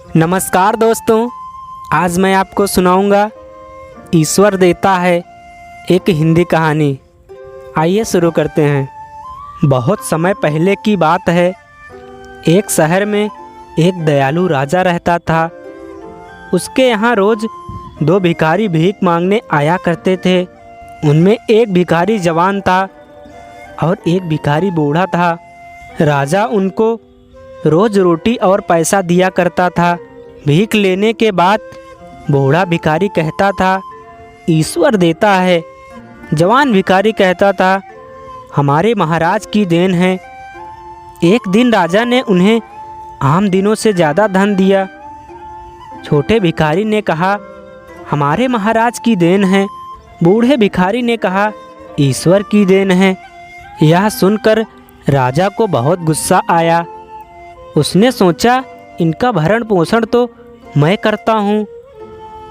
नमस्कार दोस्तों, आज मैं आपको सुनाऊंगा ईश्वर देता है एक हिंदी कहानी। आइए शुरू करते हैं। बहुत समय पहले की बात है। एक शहर में एक दयालु राजा रहता था। उसके यहाँ रोज़ दो भिखारी भीख मांगने आया करते थे। उनमें एक भिखारी जवान था और एक भिखारी बूढ़ा था। राजा उनको रोज़ रोटी और पैसा दिया करता था। भीख लेने के बाद बूढ़ा भिखारी कहता था, ईश्वर देता है। जवान भिखारी कहता था, हमारे महाराज की देन है। एक दिन राजा ने उन्हें आम दिनों से ज़्यादा धन दिया। छोटे भिखारी ने कहा, हमारे महाराज की देन है। बूढ़े भिखारी ने कहा, ईश्वर की देन है। यह सुनकर राजा को बहुत गुस्सा आया। उसने सोचा, इनका भरण पोषण तो मैं करता हूँ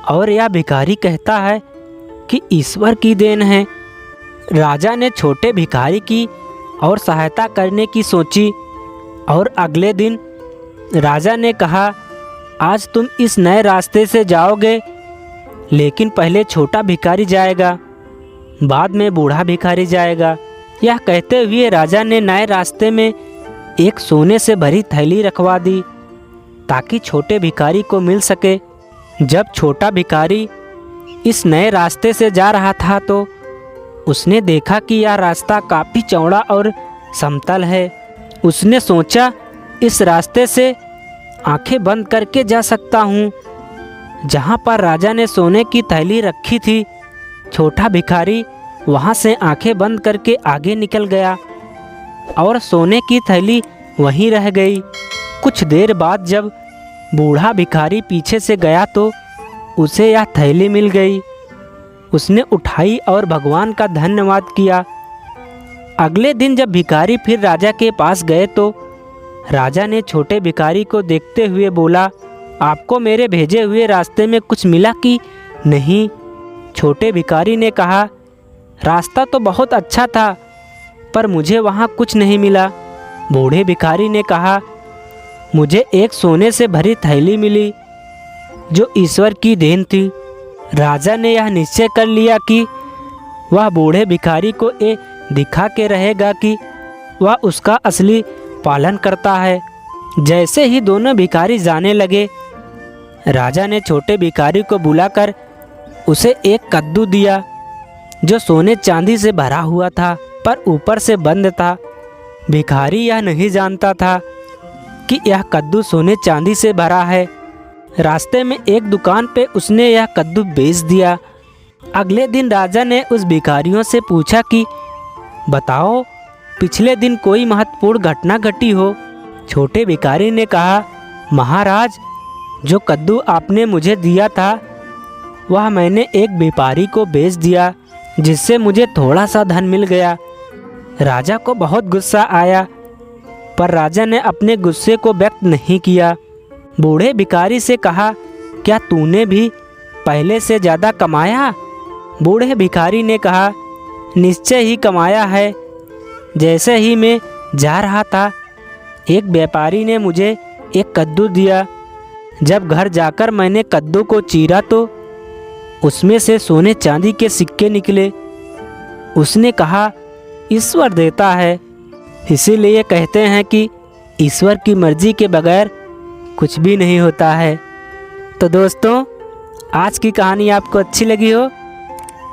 और यह भिखारी कहता है कि ईश्वर की देन है। राजा ने छोटे भिखारी की और सहायता करने की सोची और अगले दिन राजा ने कहा, आज तुम इस नए रास्ते से जाओगे, लेकिन पहले छोटा भिखारी जाएगा, बाद में बूढ़ा भिखारी जाएगा। यह कहते हुए राजा ने नए रास्ते में एक सोने से भरी थैली रखवा दी ताकि छोटे भिखारी को मिल सके। जब छोटा भिखारी इस नए रास्ते से जा रहा था तो उसने देखा कि यह रास्ता काफ़ी चौड़ा और समतल है। उसने सोचा, इस रास्ते से आंखें बंद करके जा सकता हूँ। जहाँ पर राजा ने सोने की थैली रखी थी, छोटा भिखारी वहाँ से आंखें बंद करके आगे निकल गया और सोने की थैली वहीं रह गई। कुछ देर बाद जब बूढ़ा भिखारी पीछे से गया तो उसे यह थैली मिल गई। उसने उठाई और भगवान का धन्यवाद किया। अगले दिन जब भिखारी फिर राजा के पास गए तो राजा ने छोटे भिखारी को देखते हुए बोला, आपको मेरे भेजे हुए रास्ते में कुछ मिला कि नहीं? छोटे भिखारी ने कहा, रास्ता तो बहुत अच्छा था पर मुझे वहाँ कुछ नहीं मिला। बूढ़े भिखारी ने कहा, मुझे एक सोने से भरी थैली मिली जो ईश्वर की देन थी। राजा ने यह निश्चय कर लिया कि वह बूढ़े भिखारी को ये दिखा के रहेगा कि वह उसका असली पालन करता है। जैसे ही दोनों भिखारी जाने लगे, राजा ने छोटे भिखारी को बुलाकर उसे एक कद्दू दिया जो सोने चांदी से भरा हुआ था पर ऊपर से बंद था। भिखारी यह नहीं जानता था कि यह कद्दू सोने चांदी से भरा है। रास्ते में एक दुकान पे उसने यह कद्दू बेच दिया। अगले दिन राजा ने उस भिखारियों से पूछा कि बताओ, पिछले दिन कोई महत्वपूर्ण घटना घटी हो? छोटे भिखारी ने कहा, महाराज, जो कद्दू आपने मुझे दिया था वह मैंने एक व्यापारी को बेच दिया, जिससे मुझे थोड़ा सा धन मिल गया। राजा को बहुत गुस्सा आया पर राजा ने अपने गुस्से को व्यक्त नहीं किया। बूढ़े भिखारी से कहा, क्या तूने भी पहले से ज़्यादा कमाया? बूढ़े भिखारी ने कहा, निश्चय ही कमाया है। जैसे ही मैं जा रहा था, एक व्यापारी ने मुझे एक कद्दू दिया। जब घर जाकर मैंने कद्दू को चीरा तो उसमें से सोने चांदी के सिक्के निकले। उसने कहा, ईश्वर देता है। इसीलिए कहते हैं कि ईश्वर की मर्जी के बगैर कुछ भी नहीं होता है। तो दोस्तों, आज की कहानी आपको अच्छी लगी हो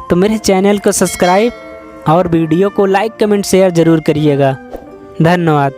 तो मेरे चैनल को सब्सक्राइब और वीडियो को लाइक, कमेंट, शेयर ज़रूर करिएगा। धन्यवाद।